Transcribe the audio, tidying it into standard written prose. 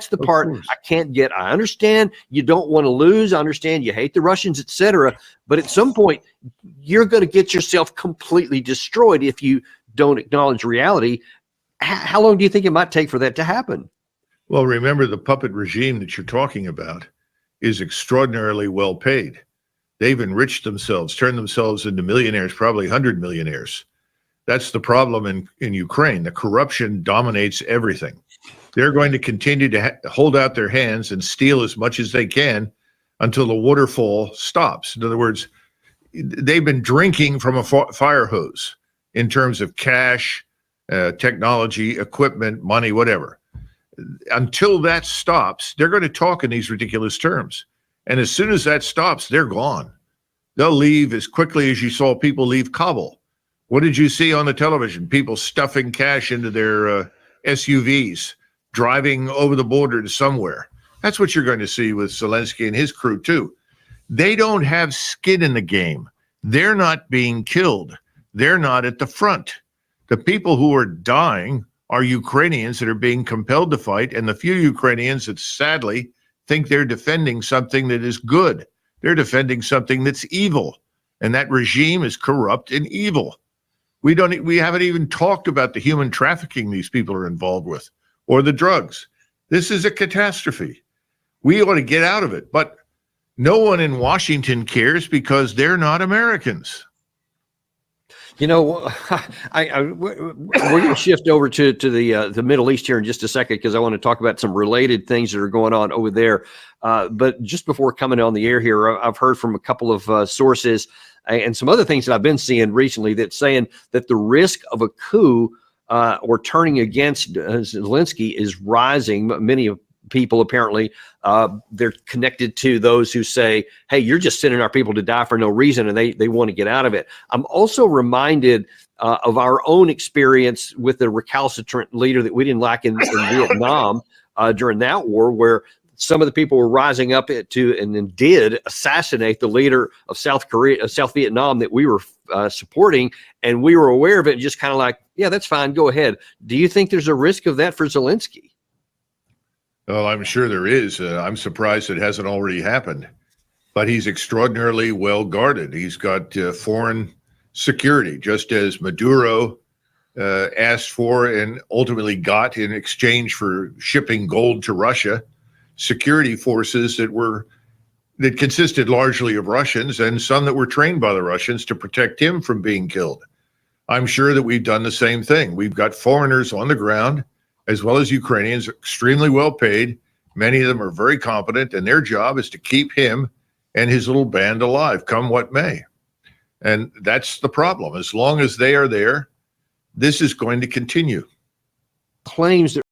the Of part course. I can't get. I understand you don't want to lose. I understand you hate the Russians, etc. But at some point, you're going to get yourself completely destroyed if you don't acknowledge reality. How long do you think it might take for that to happen? Well, remember, the puppet regime that you're talking about is extraordinarily well paid. They've enriched themselves, turned themselves into millionaires, probably 100 millionaires. That's the problem in Ukraine. The corruption dominates everything. They're going to continue to hold out their hands and steal as much as they can until the waterfall stops. In other words, they've been drinking from a fire hose in terms of cash, technology, equipment, money, whatever. Until that stops, they're going to talk in these ridiculous terms. And as soon as that stops, they're gone. They'll leave as quickly as you saw people leave Kabul. What did you see on the television? People stuffing cash into their SUVs, driving over the border to somewhere. That's what you're going to see with Zelensky and his crew, too. They don't have skin in the game. They're not being killed. They're not at the front. The people who are dying are Ukrainians that are being compelled to fight, and the few Ukrainians that sadly think they're defending something that is good. They're defending something that's evil, and that regime is corrupt and evil. We haven't even talked about the human trafficking these people are involved with, or the drugs. This is a catastrophe. We ought to get out of it, but no one in Washington cares because they're not Americans. You know, we're going to shift over to the Middle East here in just a second because I want to talk about some related things that are going on over there. But just before coming on the air here, I've heard from a couple of sources and some other things that I've been seeing recently that's saying that the risk of a coup or turning against Zelensky is rising. Many of people apparently they're connected to those who say, hey, you're just sending our people to die for no reason, and they want to get out of it. I'm also reminded of our own experience with the recalcitrant leader that we didn't like in Vietnam during that war, where some of the people were rising up to and then did assassinate the leader of South Vietnam that we were supporting, and we were aware of it and just kind of like, yeah, that's fine, go ahead. Do you think there's a risk of that for Zelensky? Well, I'm sure there is. I'm surprised it hasn't already happened. But he's extraordinarily well guarded. He's got foreign security, just as Maduro asked for and ultimately got in exchange for shipping gold to Russia. Security forces that consisted largely of Russians and some that were trained by the Russians to protect him from being killed. I'm sure that we've done the same thing. We've got foreigners on the ground, as well as Ukrainians, extremely well paid. Many of them are very competent, and their job is to keep him and his little band alive, come what may. And that's the problem. As long as they are there, this is going to continue. Claims that